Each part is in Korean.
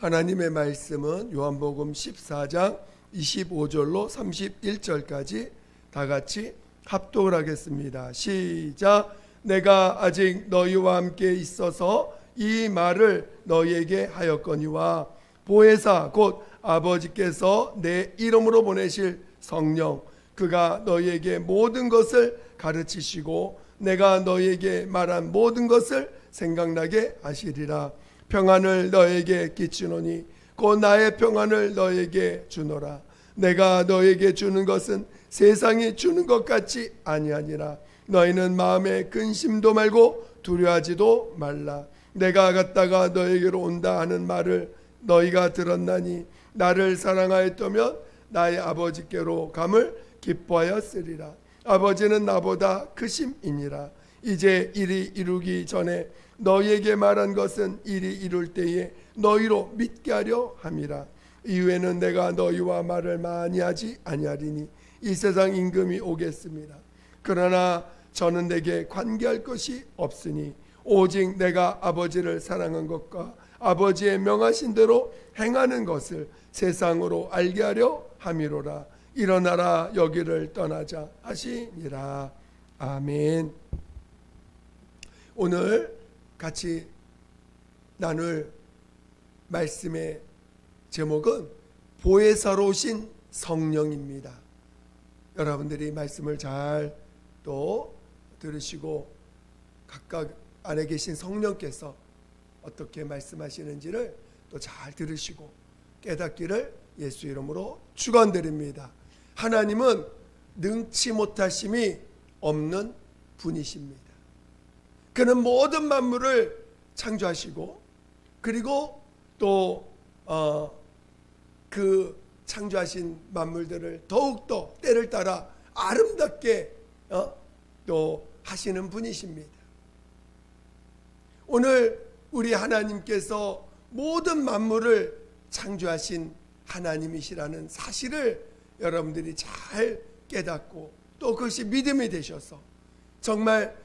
하나님의 말씀은 요한복음 14장 25절로 31절까지 다 같이 합독을 하겠습니다. 시작. 내가 아직 너희와 함께 있어서 이 말을 너희에게 하였거니와 보혜사 곧 아버지께서 내 이름으로 보내실 성령 그가 너희에게 모든 것을 가르치시고 내가 너희에게 말한 모든 것을 생각나게 하시리라. 평안을 너희에게 끼치노니 곧 나의 평안을 너희에게 주노라. 내가 너희에게 주는 것은 세상이 주는 것 같이 아니하니라. 너희는 마음에 근심도 말고 두려워하지도 말라. 내가 갔다가 너희에게로 온다 하는 말을 너희가 들었나니 나를 사랑하였다면 나의 아버지께로 감을 기뻐하였으리라. 아버지는 나보다 크심이니라. 이제 일이 이루기 전에 너희에게 말한 것은 일이 이룰 때에 너희로 믿게 하려 함이라. 이후에는 내가 너희와 말을 많이 하지 아니하리니 이 세상 임금이 오겠습니다. 그러나 저는 내게 관계할 것이 없으니 오직 내가 아버지를 사랑한 것과 아버지의 명하신 대로 행하는 것을 세상으로 알게 하려 함이로라. 일어나라 여기를 떠나자 하시니라. 아멘. 오늘 같이 나눌 말씀의 제목은 보혜사로 오신 성령입니다. 여러분들이 말씀을 잘 또 들으시고 각각 안에 계신 성령께서 어떻게 말씀하시는지를 또 잘 들으시고 깨닫기를 예수 이름으로 축원드립니다. 하나님은 능치 못하심이 없는 분이십니다. 그는 모든 만물을 창조하시고 그리고 또 그 창조하신 만물들을 더욱더 때를 따라 아름답게 또 하시는 분이십니다. 오늘 우리 하나님께서 모든 만물을 창조하신 하나님이시라는 사실을 여러분들이 잘 깨닫고 또 그것이 믿음이 되셔서 정말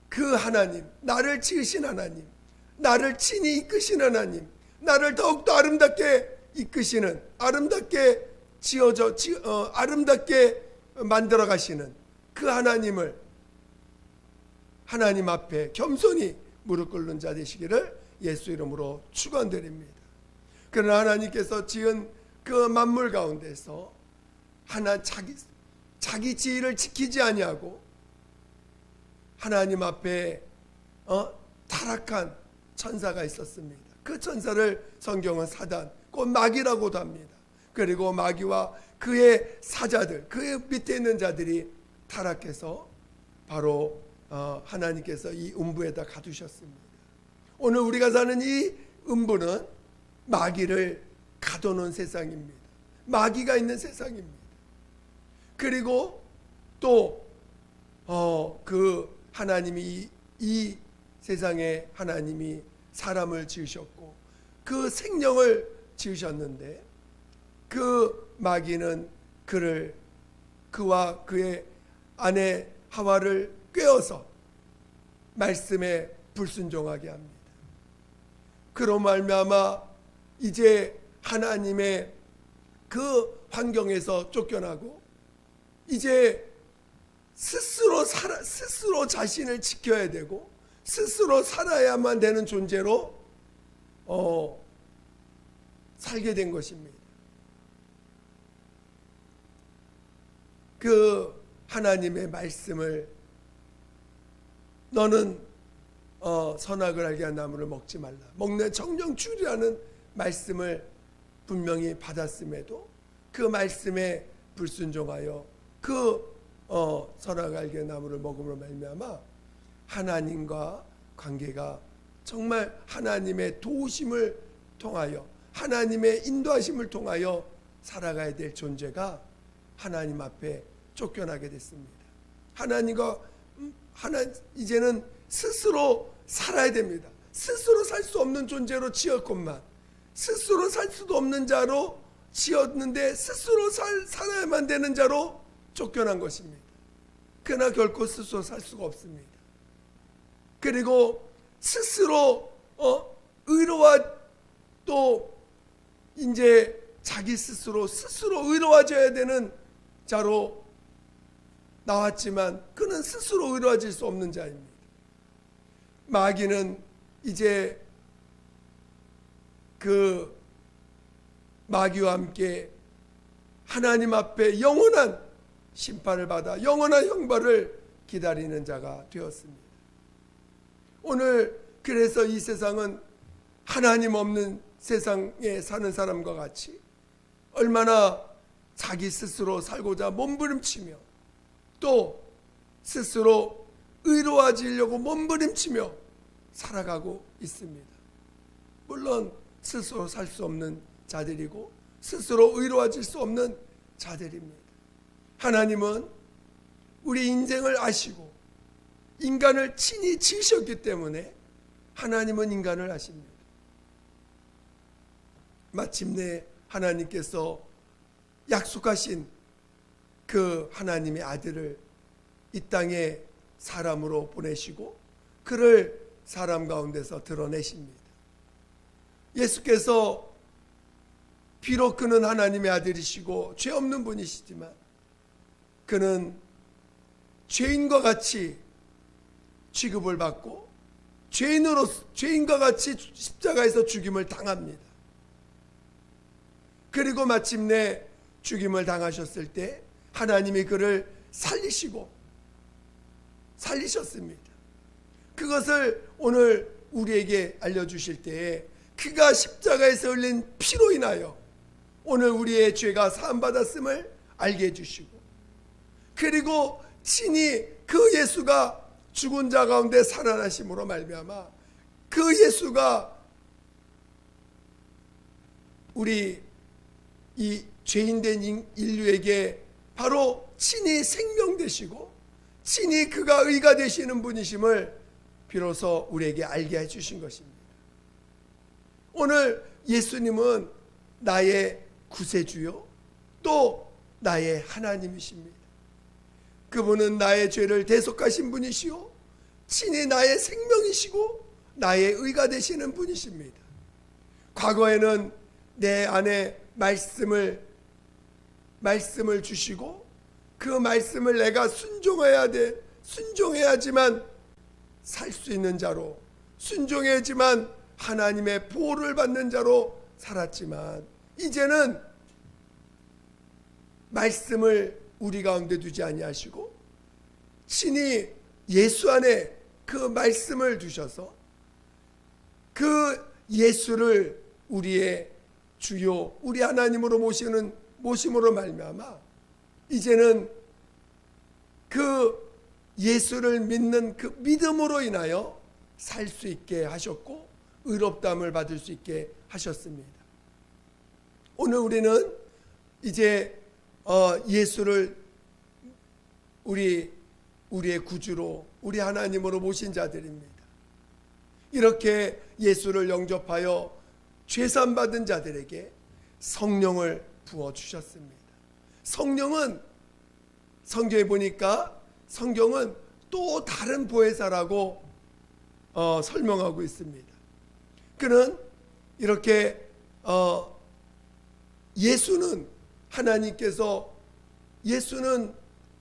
그 하나님, 나를 지으신 하나님, 나를 친히 이끄신 하나님, 나를 더욱더 아름답게 이끄시는, 아름답게 아름답게 만들어 가시는 그 하나님을 하나님 앞에 겸손히 무릎 꿇는 자 되시기를 예수 이름으로 축원드립니다. 그러나 하나님께서 지은 그 만물 가운데서 하나 자기 지위를 지키지 아니하고 하나님 앞에 타락한 천사가 있었습니다. 그 천사를 성경은 사단, 곧 마귀라고도 합니다. 그리고 마귀와 그의 사자들, 그 밑에 있는 자들이 타락해서 바로 하나님께서 이 음부에다 가두셨습니다. 오늘 우리가 사는 이 음부는 마귀를 가둬놓은 세상입니다. 마귀가 있는 세상입니다. 그리고 또 그 하나님이 이 세상에 하나님이 사람을 지으셨고 그 생명을 지으셨는데 그 마귀는 그와 그의 아내 하와를 꿰어서 말씀에 불순종하게 합니다. 그로 말미암아 이제 하나님의 그 환경에서 쫓겨나고 이제 스스로 자신을 지켜야 되고 스스로 살아야만 되는 존재로 살게 된 것입니다. 그 하나님의 말씀을 너는 선악을 알게 한 나무를 먹지 말라. 먹는 정령줄이라는 말씀을 분명히 받았음에도 그 말씀에 불순종하여 그 선악을 알게 한 나무를 먹음으로 말미암아 하나님과 관계가 정말 하나님의 도우심을 통하여 하나님의 인도하심을 통하여 살아가야 될 존재가 하나님 앞에 쫓겨나게 됐습니다. 이제는 스스로 살아야 됩니다. 스스로 살 수 없는 존재로 지었건만 스스로 살 수도 없는 자로 지었는데 스스로 살아야만 되는 자로 쫓겨난 것입니다. 그러나 결코 스스로 살 수가 없습니다. 그리고 스스로 의로와 또 이제 자기 스스로 의로워져야 되는 자로 나왔지만 그는 스스로 의로워질 수 없는 자입니다. 마귀는 이제 그 마귀와 함께 하나님 앞에 영원한 심판을 받아 영원한 형벌을 기다리는 자가 되었습니다. 오늘 그래서 이 세상은 하나님 없는 세상에 사는 사람과 같이 얼마나 자기 스스로 살고자 몸부림치며 또 스스로 의로워지려고 몸부림치며 살아가고 있습니다. 물론 스스로 살 수 없는 자들이고 스스로 의로워질 수 없는 자들입니다. 하나님은 우리 인생을 아시고 인간을 친히 지으셨기 때문에 하나님은 인간을 아십니다. 마침내 하나님께서 약속하신 그 하나님의 아들을 이 땅에 사람으로 보내시고 그를 사람 가운데서 드러내십니다. 예수께서 비록 그는 하나님의 아들이시고 죄 없는 분이시지만 그는 죄인과 같이 취급을 받고 죄인과 같이 십자가에서 죽임을 당합니다. 그리고 마침내 죽임을 당하셨을 때 하나님이 그를 살리셨습니다. 그것을 오늘 우리에게 알려주실 때에 그가 십자가에서 흘린 피로 인하여 오늘 우리의 죄가 사함받았음을 알게 해주시고 그리고 친히 그 예수가 죽은 자 가운데 살아나심으로 말미암아 그 예수가 우리 이 죄인된 인류에게 바로 친히 생명 되시고 친히 그가 의가 되시는 분이심을 비로소 우리에게 알게 해주신 것입니다. 오늘 예수님은 나의 구세주요 또 나의 하나님이십니다. 그분은 나의 죄를 대속하신 분이시요 친히 나의 생명이시고 나의 의가 되시는 분이십니다. 과거에는 내 안에 말씀을 주시고 그 말씀을 내가 순종해야지만 살 수 있는 자로 순종해야지만 하나님의 보호를 받는 자로 살았지만 이제는 말씀을 우리 가운데 두지 아니하시고 친히 예수 안에 그 말씀을 두셔서 그 예수를 우리의 주요 우리 하나님으로 모심으로 말미암아 이제는 그 예수를 믿는 그 믿음으로 인하여 살 수 있게 하셨고 의롭다함을 받을 수 있게 하셨습니다. 오늘 우리는 이제 예수를 우리의 구주로 우리 하나님으로 모신 자들입니다. 이렇게 예수를 영접하여 죄산 받은 자들에게 성령을 부어 주셨습니다. 성령은 성경에 보니까 성경은 또 다른 보혜사라고 설명하고 있습니다. 그는 이렇게 예수는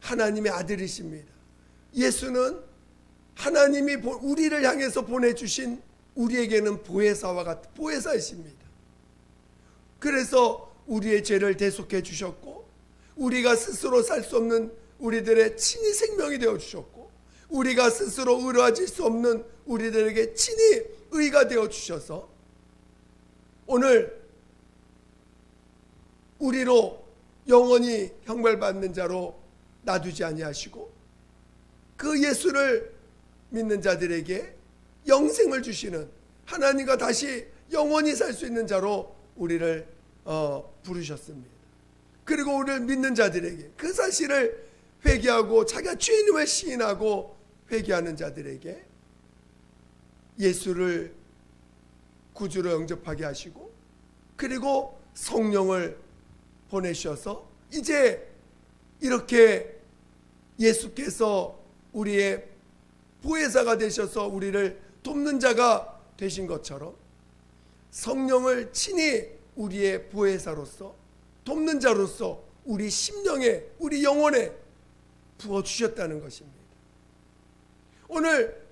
하나님의 아들이십니다. 예수는 하나님이 우리를 향해서 보내주신 우리에게는 보혜사와 같은 보혜사이십니다. 그래서 우리의 죄를 대속해 주셨고 우리가 스스로 살 수 없는 우리들의 친히 생명이 되어 주셨고 우리가 스스로 의로워질 수 없는 우리들에게 친히 의가 되어 주셔서 오늘 우리로 영원히 형벌받는 자로 놔두지 아니하시고 그 예수를 믿는 자들에게 영생을 주시는 하나님과 다시 영원히 살 수 있는 자로 우리를 부르셨습니다. 그리고 우리를 믿는 자들에게 그 사실을 회개하고 자기가 죄인임을 시인하고 회개하는 자들에게 예수를 구주로 영접하게 하시고 그리고 성령을 보내셔서 이제 이렇게 예수께서 우리의 보혜사가 되셔서 우리를 돕는 자가 되신 것처럼 성령을 친히 우리의 보혜사로서 돕는 자로서 우리 심령에 우리 영혼에 부어주셨다는 것입니다. 오늘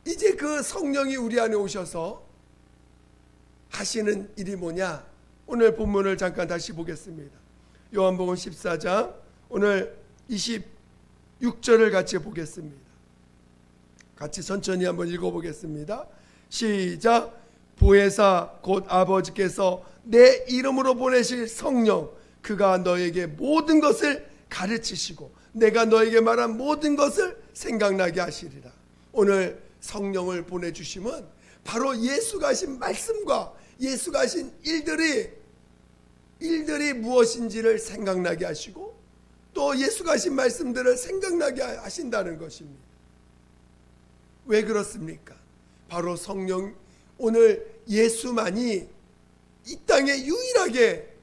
이제 그 성령이 우리 안에 오셔서 하시는 일이 뭐냐? 오늘 본문을 잠깐 다시 보겠습니다. 요한복음 14장 오늘 26절을 같이 보겠습니다. 같이 천천히 한번 읽어보겠습니다. 시작. 보혜사 곧 아버지께서 내 이름으로 보내실 성령, 그가 너에게 모든 것을 가르치시고 내가 너에게 말한 모든 것을 생각나게 하시리라. 오늘 성령을 보내주심은 바로 예수가 하신 말씀과 예수가 하신 일들이 무엇인지를 생각나게 하시고 또 예수가 하신 말씀들을 생각나게 하신다는 것입니다. 왜 그렇습니까? 바로 성령, 오늘 예수만이 이 땅에 유일하게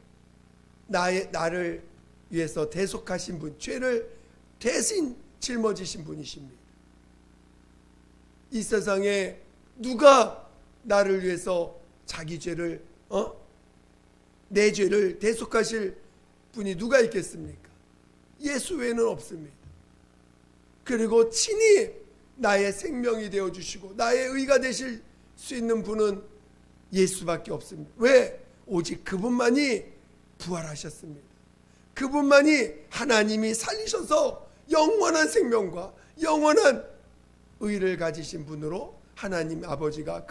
나를 위해서 대속하신 분, 죄를 대신 짊어지신 분이십니다. 이 세상에 누가 나를 위해서 자기 죄를 내 죄를 대속하실 분이 누가 있겠습니까? 예수 외에는 없습니다. 그리고 친히 나의 생명이 되어주시고 나의 의가 되실 수 있는 분은 예수밖에 없습니다. 왜? 오직 그분만이 부활하셨습니다. 그분만이 하나님이 살리셔서 영원한 생명과 영원한 의를 가지신 분으로 하나님 아버지가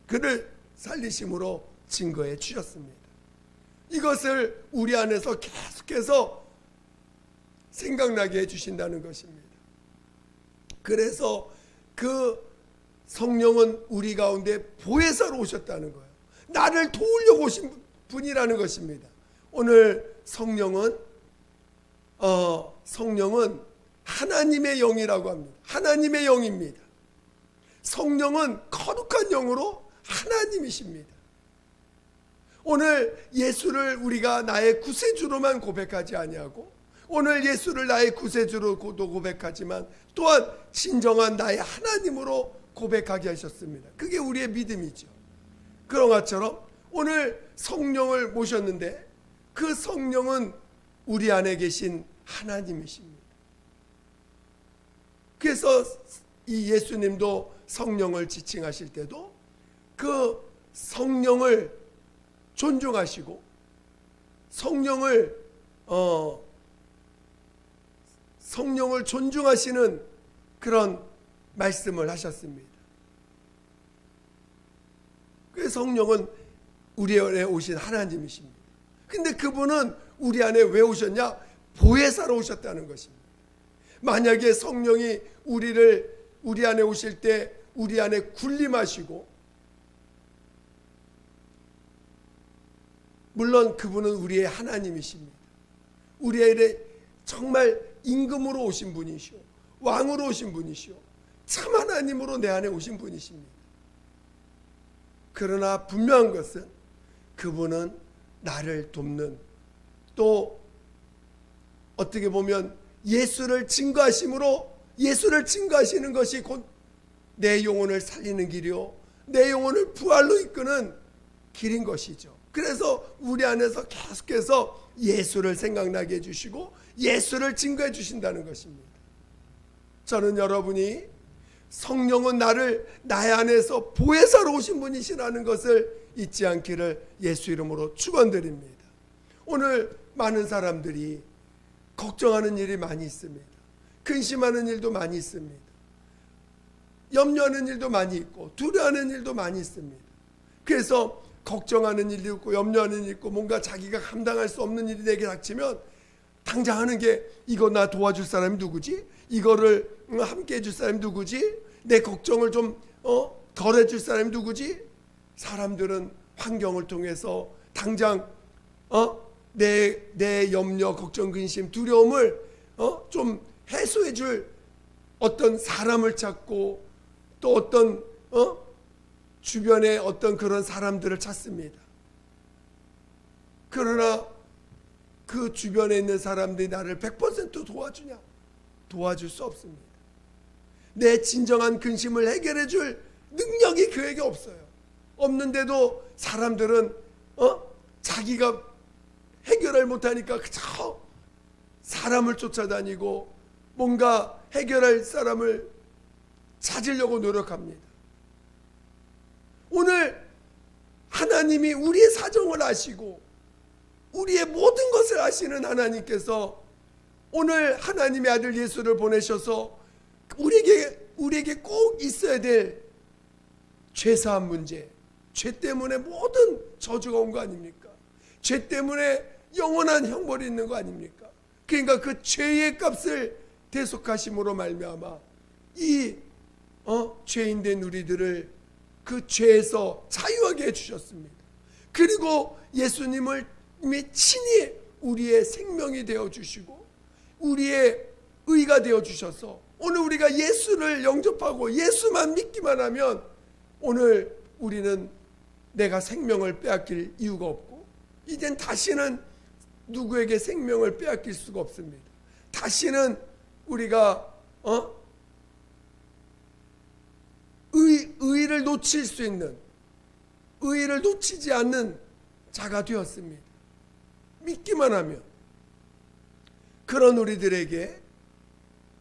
그를 살리심으로 증거해 주셨습니다. 이것을 우리 안에서 계속해서 생각나게 해주신다는 것입니다. 그래서 그 성령은 우리 가운데 보혜사로 오셨다는 거예요. 나를 도우려고 오신 분이라는 것입니다. 오늘 성령은 하나님의 영이라고 합니다. 하나님의 영입니다. 성령은 거룩한 영으로 하나님이십니다. 오늘 예수를 우리가 나의 구세주로만 고백하지 아니하고 오늘 예수를 나의 구세주로도 고백하지만 또한 진정한 나의 하나님으로 고백하게 하셨습니다. 그게 우리의 믿음이죠. 그런 것처럼 오늘 성령을 모셨는데 그 성령은 우리 안에 계신 하나님이십니다. 그래서 이 예수님도 성령을 지칭하실 때도 그 성령을 존중하시고 성령을 존중하시는 그런 말씀을 하셨습니다. 그 성령은 우리 안에 오신 하나님이십니다. 근데 그분은 우리 안에 왜 오셨냐? 보혜사로 오셨다는 것입니다. 만약에 성령이 우리 안에 오실 때 우리 안에 군림하시고 물론 그분은 우리의 하나님이십니다. 우리의 정말 임금으로 오신 분이시오. 왕으로 오신 분이시오. 참 하나님으로 내 안에 오신 분이십니다. 그러나 분명한 것은 그분은 나를 돕는 또 어떻게 보면 예수를 증거하심으로 예수를 증거하시는 것이 곧 내 영혼을 살리는 길이요 내 영혼을 부활로 이끄는 길인 것이죠. 그래서 우리 안에서 계속해서 예수를 생각나게 해주시고 예수를 증거해 주신다는 것입니다. 저는 여러분이 성령은 나의 안에서 보혜사로 오신 분이시라는 것을 잊지 않기를 예수 이름으로 축원드립니다. 오늘 많은 사람들이 걱정하는 일이 많이 있습니다. 근심하는 일도 많이 있습니다. 염려하는 일도 많이 있고 두려워하는 일도 많이 있습니다. 그래서 걱정하는 일도 있고 염려하는 일도 있고 뭔가 자기가 감당할 수 없는 일이 내게 닥치면 당장 하는 게 이거 나 도와줄 사람이 누구지? 이거를 함께 해줄 사람이 누구지? 내 걱정을 좀 덜 해줄 사람이 누구지? 사람들은 환경을 통해서 당장 내 염려, 걱정, 근심, 두려움을 좀 해소해 줄 어떤 사람을 찾고 또 어떤 주변에 어떤 그런 사람들을 찾습니다. 그러나 그 주변에 있는 사람들이 나를 100% 도와주냐? 도와줄 수 없습니다. 내 진정한 근심을 해결해 줄 능력이 그에게 없어요. 없는데도 사람들은 자기가 해결을 못하니까 그저 사람을 쫓아다니고 뭔가 해결할 사람을 찾으려고 노력합니다. 오늘 하나님이 우리의 사정을 아시고 우리의 모든 것을 아시는 하나님께서 오늘 하나님의 아들 예수를 보내셔서 우리에게 꼭 있어야 될 죄사한 문제, 죄 때문에 모든 저주가 온 거 아닙니까? 죄 때문에 영원한 형벌이 있는 거 아닙니까? 그러니까 그 죄의 값을 대속하심으로 말미암아 이 죄인된 우리들을 그 죄에서 자유하게 해주셨습니다. 그리고 예수님을 친히 우리의 생명이 되어주시고 우리의 의가 되어주셔서 오늘 우리가 예수를 영접하고 예수만 믿기만 하면 오늘 우리는 내가 생명을 빼앗길 이유가 없고 이젠 다시는 누구에게 생명을 빼앗길 수가 없습니다. 다시는 우리가 의를 놓칠 수 있는, 의를 놓치지 않는 자가 되었습니다. 믿기만 하면. 그런 우리들에게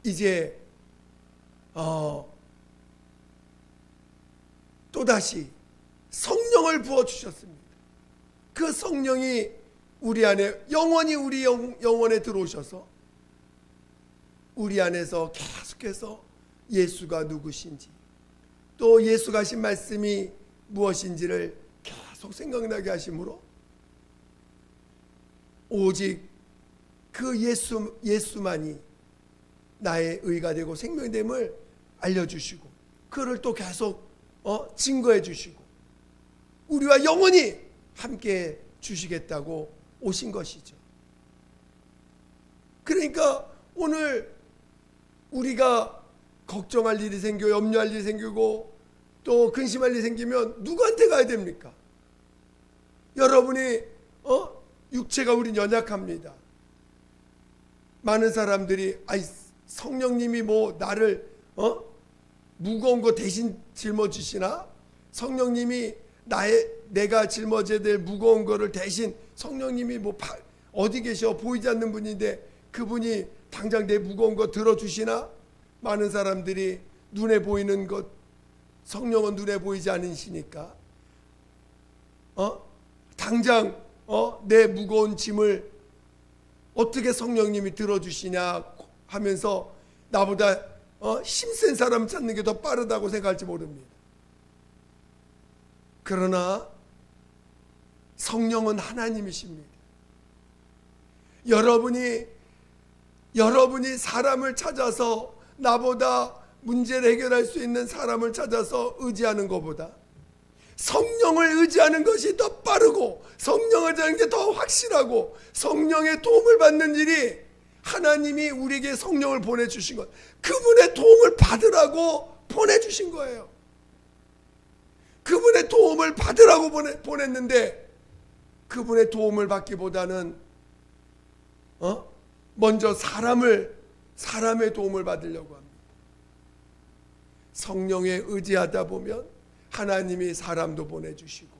이제 또다시 성령을 부어주셨습니다. 그 성령이 우리 안에 영원히 우리 영혼에 들어오셔서 우리 안에서 계속해서 예수가 누구신지 또 예수가 하신 말씀이 무엇인지를 계속 생각나게 하심으로 오직 그 예수만이 나의 의가 되고 생명이 됨을 알려주시고 그를 또 계속 증거해 주시고 우리와 영원히 함께 주시겠다고 오신 것이죠. 그러니까 오늘 우리가 걱정할 일이 생겨 염려할 일이 생기고 또 근심할 일이 생기면 누구한테 가야 됩니까? 여러분이 육체가 우린 연약합니다. 많은 사람들이 성령님이 뭐 나를 무거운 거 대신 짊어지시나? 성령님이 내가 짊어져야 될 무거운 거를 대신 성령님이 뭐 어디 계셔 보이지 않는 분인데 그분이 당장 내 무거운 거 들어주시나? 많은 사람들이 눈에 보이는 것 성령은 눈에 보이지 않으시니까 당장 내 무거운 짐을 어떻게 성령님이 들어주시냐 하면서 나보다 힘센 사람 찾는 게 더 빠르다고 생각할지 모릅니다. 그러나 성령은 하나님이십니다. 여러분이 사람을 찾아서 나보다 문제를 해결할 수 있는 사람을 찾아서 의지하는 것보다 성령을 의지하는 것이 더 빠르고 성령을 의지하는 게 더 확실하고 성령의 도움을 받는 일이 하나님이 우리에게 성령을 보내주신 것 그분의 도움을 받으라고 보내주신 거예요. 그분의 도움을 받으라고 보냈는데 그분의 도움을 받기보다는 먼저 사람의 도움을 받으려고 합니다. 성령에 의지하다 보면 하나님이 사람도 보내주시고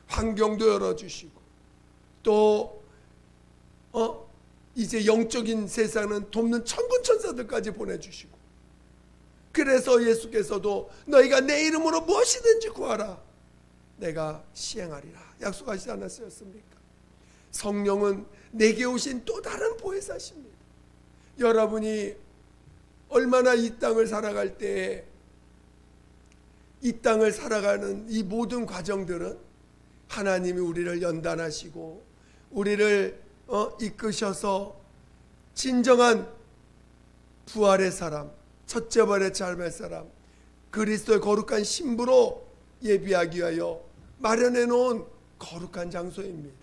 환경도 열어주시고 또 이제 영적인 세상은 돕는 천군천사들까지 보내주시고 그래서 예수께서도 너희가 내 이름으로 무엇이든지 구하라 내가 시행하리라 약속하시지 않았습니까? 성령은 내게 오신 또 다른 보혜사십니다. 여러분이 얼마나 이 땅을 살아갈 때에 이 땅을 살아가는 이 모든 과정들은 하나님이 우리를 연단하시고 우리를 이끄셔서 진정한 부활의 사람, 첫째 발의 삶의 사람, 그리스도의 거룩한 신부로 예비하기 위하여 마련해 놓은 거룩한 장소입니다.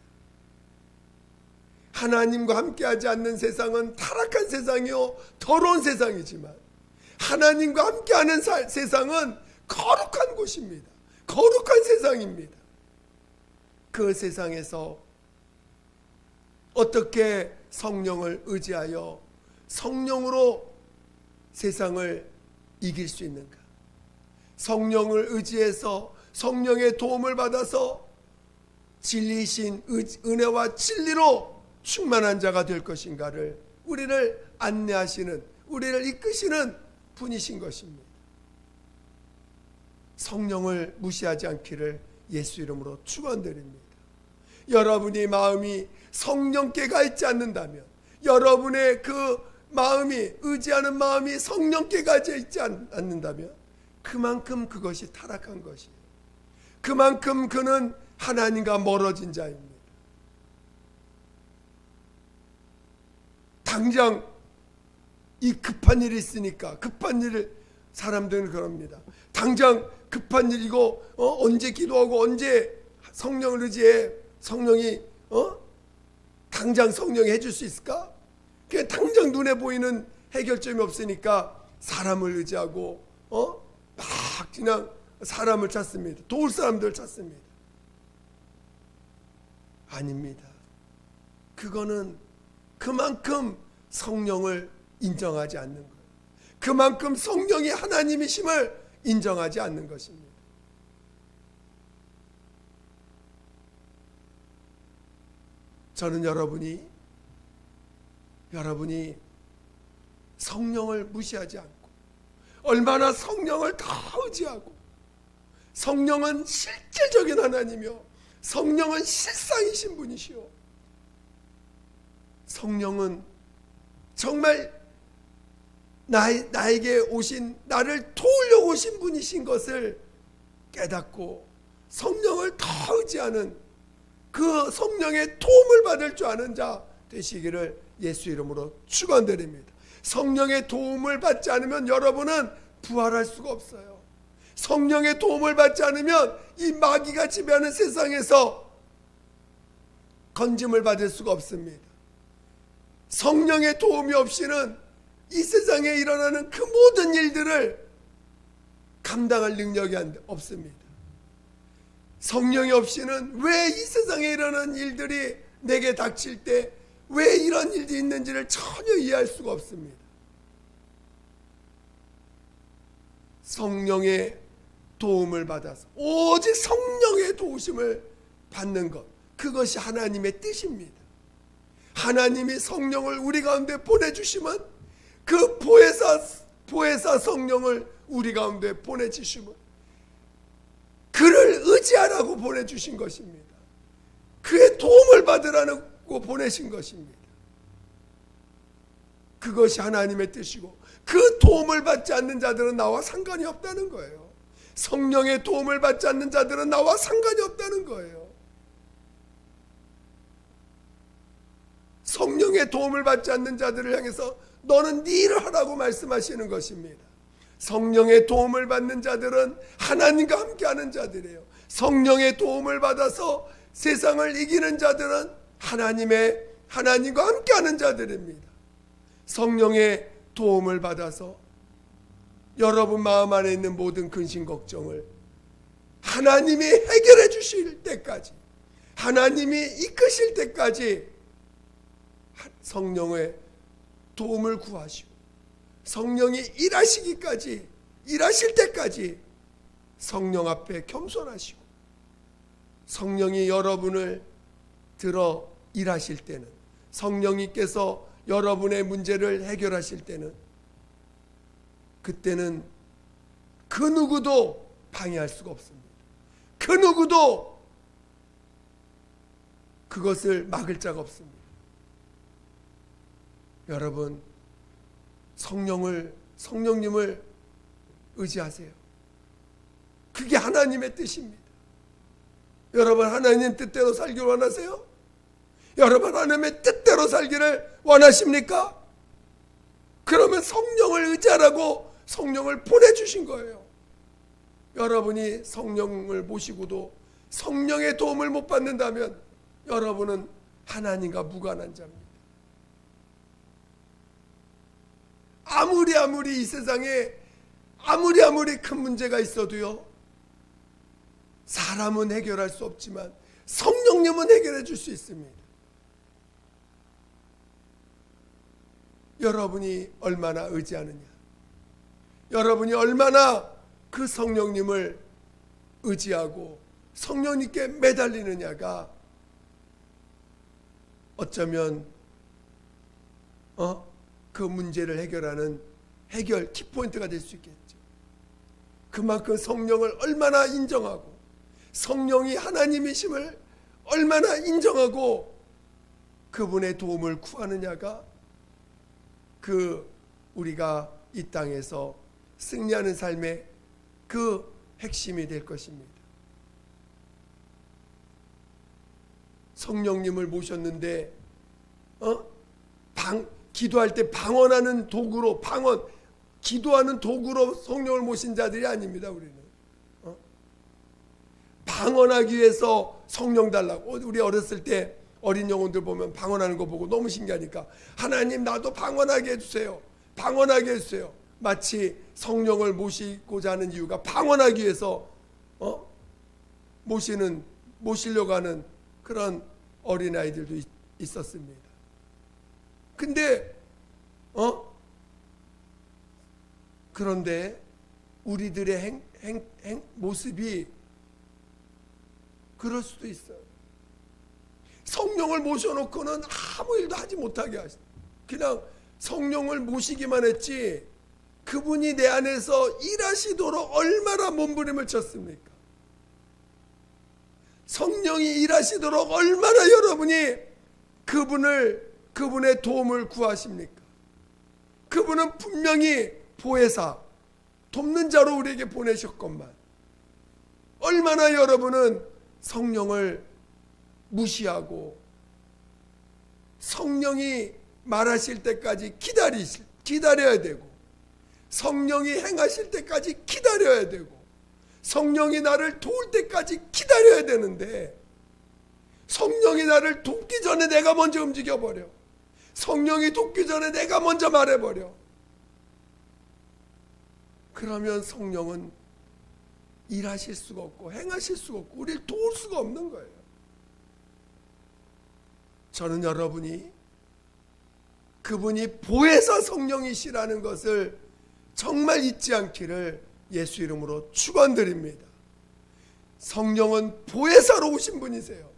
하나님과 함께하지 않는 세상은 타락한 세상이요 더러운 세상이지만 하나님과 함께하는 세상은 거룩한 곳입니다. 거룩한 세상입니다. 그 세상에서 어떻게 성령을 의지하여 성령으로 세상을 이길 수 있는가? 성령을 의지해서 성령의 도움을 받아서 진리이신 은혜와 진리로 충만한 자가 될 것인가를 우리를 안내하시는, 우리를 이끄시는 분이신 것입니다. 성령을 무시하지 않기를 예수 이름으로 축원드립니다. 여러분이 마음이 성령께 가 있지 않는다면, 여러분의 그 마음이, 의지하는 마음이 성령께 가지 있지 않는다면 그만큼 그것이 타락한 것이에요. 그만큼 그는 하나님과 멀어진 자입니다. 당장 이 급한 일이 있으니까, 급한 일을, 사람들은 그럽니다. 당장 급한 일이고 언제 기도하고 언제 성령을 의지해, 성령이 당장 성령이 해줄 수 있을까? 그냥 당장 눈에 보이는 해결점이 없으니까 사람을 의지하고 막 그냥 사람을 찾습니다. 도울 사람들을 찾습니다. 아닙니다. 그거는 그만큼 성령을 인정하지 않는 거예요. 그만큼 성령이 하나님이심을 인정하지 않는 것입니다. 저는 여러분이 성령을 무시하지 않고 얼마나 성령을 다 의지하고, 성령은 실제적인 하나님이요, 성령은 실상이신 분이시오, 성령은 정말 나에게 오신, 나를 도우려고 오신 분이신 것을 깨닫고 성령을 더 의지하는, 그 성령의 도움을 받을 줄 아는 자 되시기를 예수 이름으로 축원드립니다. 성령의 도움을 받지 않으면 여러분은 부활할 수가 없어요. 성령의 도움을 받지 않으면 이 마귀가 지배하는 세상에서 건짐을 받을 수가 없습니다. 성령의 도움이 없이는 이 세상에 일어나는 그 모든 일들을 감당할 능력이 없습니다. 성령이 없이는 왜 이 세상에 일어나는 일들이 내게 닥칠 때 왜 이런 일이 있는지를 전혀 이해할 수가 없습니다. 성령의 도움을 받아서, 오직 성령의 도우심을 받는 것, 그것이 하나님의 뜻입니다. 하나님이 성령을 우리 가운데 보내주시면, 그 보혜사 성령을 우리 가운데 보내주시면 그를 의지하라고 보내주신 것입니다. 그의 도움을 받으라고 보내신 것입니다. 그것이 하나님의 뜻이고, 그 도움을 받지 않는 자들은 나와 상관이 없다는 거예요. 성령의 도움을 받지 않는 자들은 나와 상관이 없다는 거예요. 성령의 도움을 받지 않는 자들을 향해서 너는 네 일을 하라고 말씀하시는 것입니다. 성령의 도움을 받는 자들은 하나님과 함께하는 자들이에요. 성령의 도움을 받아서 세상을 이기는 자들은 하나님과 함께하는 자들입니다. 성령의 도움을 받아서 여러분 마음 안에 있는 모든 근심 걱정을 하나님이 해결해 주실 때까지, 하나님이 이끄실 때까지 성령의 도움을 구하시고, 성령이 일하실 때까지 성령 앞에 겸손하시고, 성령이 여러분을 들어 일하실 때는, 성령님께서 여러분의 문제를 해결하실 때는, 그때는 그 누구도 방해할 수가 없습니다. 그 누구도 그것을 막을 자가 없습니다. 여러분, 성령님을 의지하세요. 그게 하나님의 뜻입니다. 여러분, 하나님 뜻대로 살기를 원하세요? 여러분, 하나님의 뜻대로 살기를 원하십니까? 그러면 성령을 의지하라고 성령을 보내주신 거예요. 여러분이 성령을 모시고도 성령의 도움을 못 받는다면 여러분은 하나님과 무관한 자입니다. 아무리 이 세상에 아무리 큰 문제가 있어도요, 사람은 해결할 수 없지만 성령님은 해결해 줄 수 있습니다. 여러분이 얼마나 의지하느냐, 여러분이 얼마나 그 성령님을 의지하고 성령님께 매달리느냐가 어쩌면 그 문제를 해결하는 해결 키포인트가 될 수 있겠죠. 그만큼 성령을 얼마나 인정하고 성령이 하나님이심을 얼마나 인정하고 그분의 도움을 구하느냐가 우리가 이 땅에서 승리하는 삶의 그 핵심이 될 것입니다. 성령님을 모셨는데 기도할 때 방언하는 도구로 기도하는 도구로 성령을 모신 자들이 아닙니다. 우리는 방언하기 위해서 성령 달라고. 우리 어렸을 때 어린 영혼들 보면 방언하는 거 보고 너무 신기하니까 하나님 나도 방언하게 해주세요. 방언하게 해주세요. 마치 성령을 모시고자 하는 이유가 방언하기 위해서 모시려고 하는 그런 어린아이들도 있었습니다. 근데 그런데 우리들의 모습이 그럴 수도 있어요. 성령을 모셔놓고는 아무 일도 하지 못하게 하시. 그냥 성령을 모시기만 했지 그분이 내 안에서 일하시도록 얼마나 몸부림을 쳤습니까? 성령이 일하시도록 얼마나 여러분이 그분의 도움을 구하십니까? 그분은 분명히 보혜사, 돕는 자로 우리에게 보내셨건만 얼마나 여러분은 성령을 무시하고 성령이 말하실 때까지 기다려야 되고 성령이 행하실 때까지 기다려야 되고 성령이 나를 도울 때까지 기다려야 되는데 성령이 나를 돕기 전에 내가 먼저 움직여버려. 성령이 돕기 전에 내가 먼저 말해버려. 그러면 성령은 일하실 수가 없고 행하실 수가 없고 우리를 도울 수가 없는 거예요. 저는 여러분이 그분이 보혜사 성령이시라는 것을 정말 잊지 않기를 예수 이름으로 축원드립니다. 성령은 보혜사로 오신 분이세요.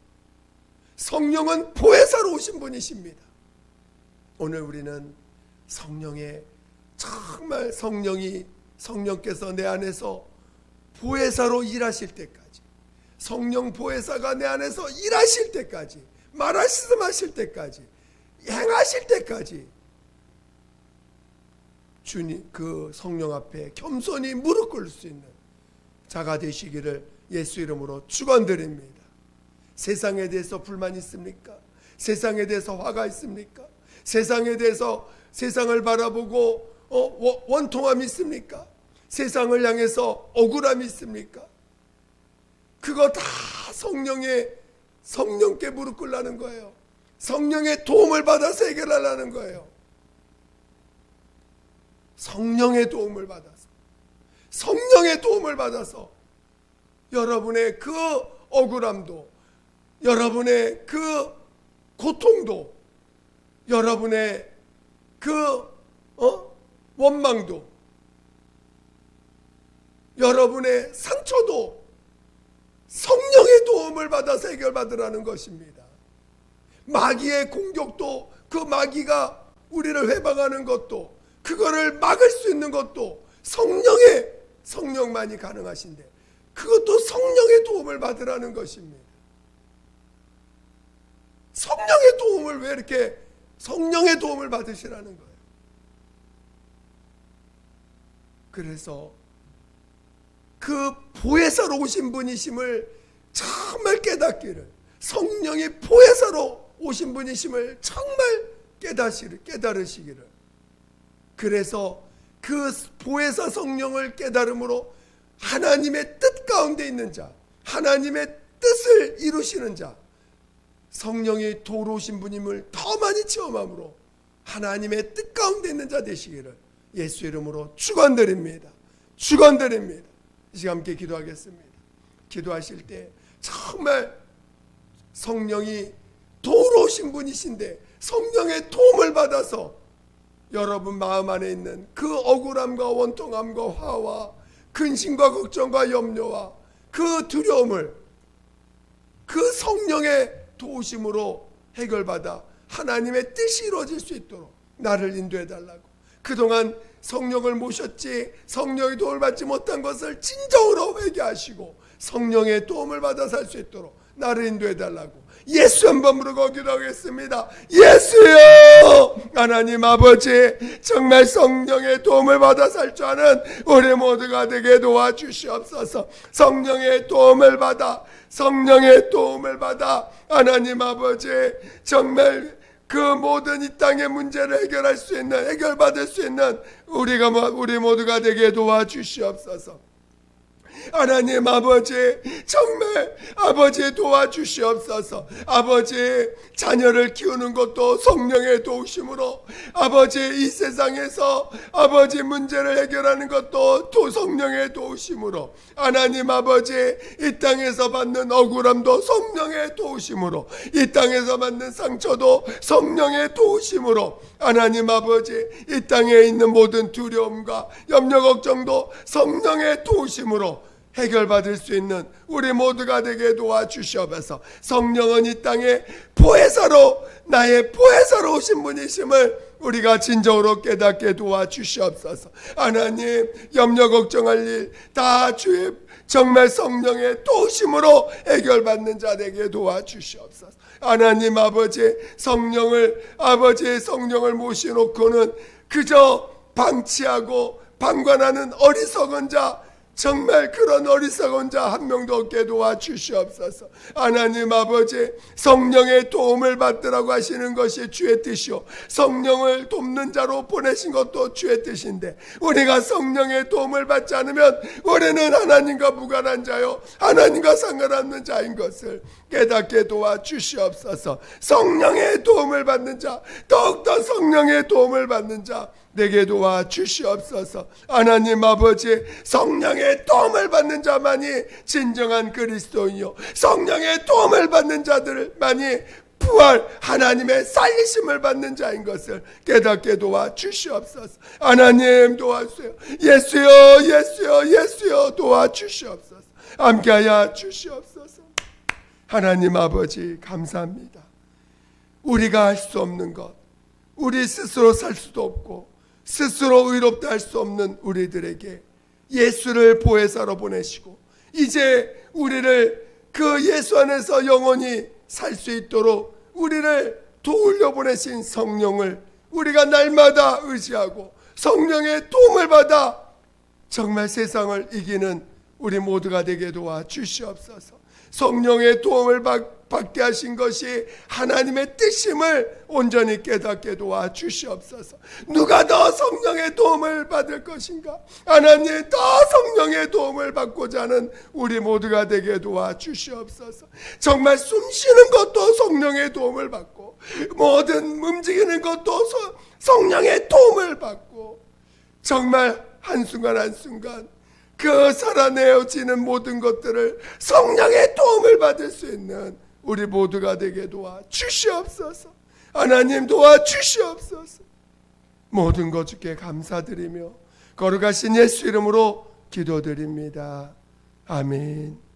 성령은 보혜사로 오신 분이십니다. 오늘 우리는 정말 성령께서 내 안에서 보혜사로 일하실 때까지, 성령 보혜사가 내 안에서 일하실 때까지, 말씀하실 때까지, 행하실 때까지 주님 그 성령 앞에 겸손히 무릎 꿇을 수 있는 자가 되시기를 예수 이름으로 축원드립니다. 세상에 대해서 불만 있습니까? 세상에 대해서 화가 있습니까? 세상에 대해서 세상을 바라보고 원통함이 있습니까? 세상을 향해서 억울함이 있습니까? 그거 다 성령께 무릎 꿇라는 거예요. 성령의 도움을 받아서 해결하라는 거예요. 성령의 도움을 받아서 여러분의 그 억울함도, 여러분의 그 고통도, 여러분의 그 원망도, 여러분의 상처도 성령의 도움을 받아서 해결받으라는 것입니다. 마귀의 공격도, 그 마귀가 우리를 회방하는 것도, 그거를 막을 수 있는 것도 성령만이 가능하신데 그것도 성령의 도움을 받으라는 것입니다. 성령의 도움을 받으시라는 거예요. 그래서 그 보혜사로 오신 분이심을 정말 깨닫기를, 성령이 보혜사로 오신 분이심을 정말 깨달으시기를, 그래서 그 보혜사 성령을 깨달음으로 하나님의 뜻 가운데 있는 자, 하나님의 뜻을 이루시는 자, 성령이 도로 오신 분임을 더 많이 체험함으로 하나님의 뜻 가운데 있는 자 되시기를 예수 이름으로 축원드립니다. 이 시간 함께 기도하겠습니다. 기도하실 때 정말 성령이 도로 오신 분이신데 성령의 도움을 받아서 여러분 마음 안에 있는 그 억울함과 원통함과 화와 근심과 걱정과 염려와 그 두려움을 그 성령의 도우심으로 해결받아 하나님의 뜻이 이루어질 수 있도록 나를 인도해 달라고. 그동안 성령을 모셨지 성령의 도움을 받지 못한 것을 진정으로 회개하시고 성령의 도움을 받아 살 수 있도록 나를 인도해 달라고 예수 한번 부르고 기도하겠습니다. 예수여, 하나님 아버지, 정말 성령의 도움을 받아 살 줄 아는 우리 모두가 되게 도와주시옵소서. 성령의 도움을 받아 하나님 아버지, 정말 그 모든 이 땅의 문제를 해결할 수 있는, 해결받을 수 있는 우리 모두가 되게 도와주시옵소서. 하나님 아버지, 정말 아버지 도와주시옵소서. 아버지, 자녀를 키우는 것도 성령의 도우심으로, 아버지 이 세상에서 아버지 문제를 해결하는 것도 성령의 도우심으로, 하나님 아버지 이 땅에서 받는 억울함도 성령의 도우심으로, 이 땅에서 받는 상처도 성령의 도우심으로, 하나님 아버지 이 땅에 있는 모든 두려움과 염려 걱정도 성령의 도우심으로 해결받을 수 있는 우리 모두가 되게 도와주시옵소서. 성령은 이 땅에 보혜사로, 나의 보혜사로 오신 분이심을 우리가 진정으로 깨닫게 도와주시옵소서. 하나님, 염려 걱정할 일 다 주의 정말 성령의 도우심으로 해결받는 자 되게 도와주시옵소서. 하나님 아버지, 아버지의 성령을 모셔놓고는 그저 방치하고 방관하는 어리석은 자, 정말 그런 어리석은 자 한 명도 없게 도와주시옵소서. 하나님 아버지, 성령의 도움을 받으라고 하시는 것이 주의 뜻이요, 성령을 돕는 자로 보내신 것도 주의 뜻인데, 우리가 성령의 도움을 받지 않으면 우리는 하나님과 무관한 자요, 하나님과 상관없는 자인 것을 깨닫게 도와주시옵소서. 성령의 도움을 받는 자, 더욱더 성령의 도움을 받는 자 내게 도와주시옵소서. 하나님 아버지, 성령의 도움을 받는 자만이 진정한 그리스도인이요, 성령의 도움을 받는 자들만이 부활 하나님의 살리심을 받는 자인 것을 깨닫게 도와주시옵소서. 하나님 도와주세요. 예수여 도와주시옵소서. 함께하여 주시옵소서. 하나님 아버지, 감사합니다. 우리가 할 수 없는 것, 우리 스스로 살 수도 없고 스스로 의롭다 할 수 없는 우리들에게 예수를 보혜사로 보내시고, 이제 우리를 그 예수 안에서 영원히 살 수 있도록 우리를 도우려 보내신 성령을 우리가 날마다 의지하고 성령의 도움을 받아 정말 세상을 이기는 우리 모두가 되게 도와주시옵소서. 성령의 도움을 받게 하신 것이 하나님의 뜻임을 온전히 깨닫게 도와주시옵소서. 누가 더 성령의 도움을 받을 것인가? 하나님, 더 성령의 도움을 받고자 하는 우리 모두가 되게 도와주시옵소서. 정말 숨 쉬는 것도 성령의 도움을 받고, 모든 움직이는 것도 성령의 도움을 받고, 정말 한순간 한순간 그 살아내어지는 모든 것들을 성령의 도움을 받을 수 있는 우리 모두가 되게 도와주시옵소서. 하나님 도와주시옵소서. 모든 것 주께 감사드리며 거룩하신 예수 이름으로 기도드립니다. 아멘.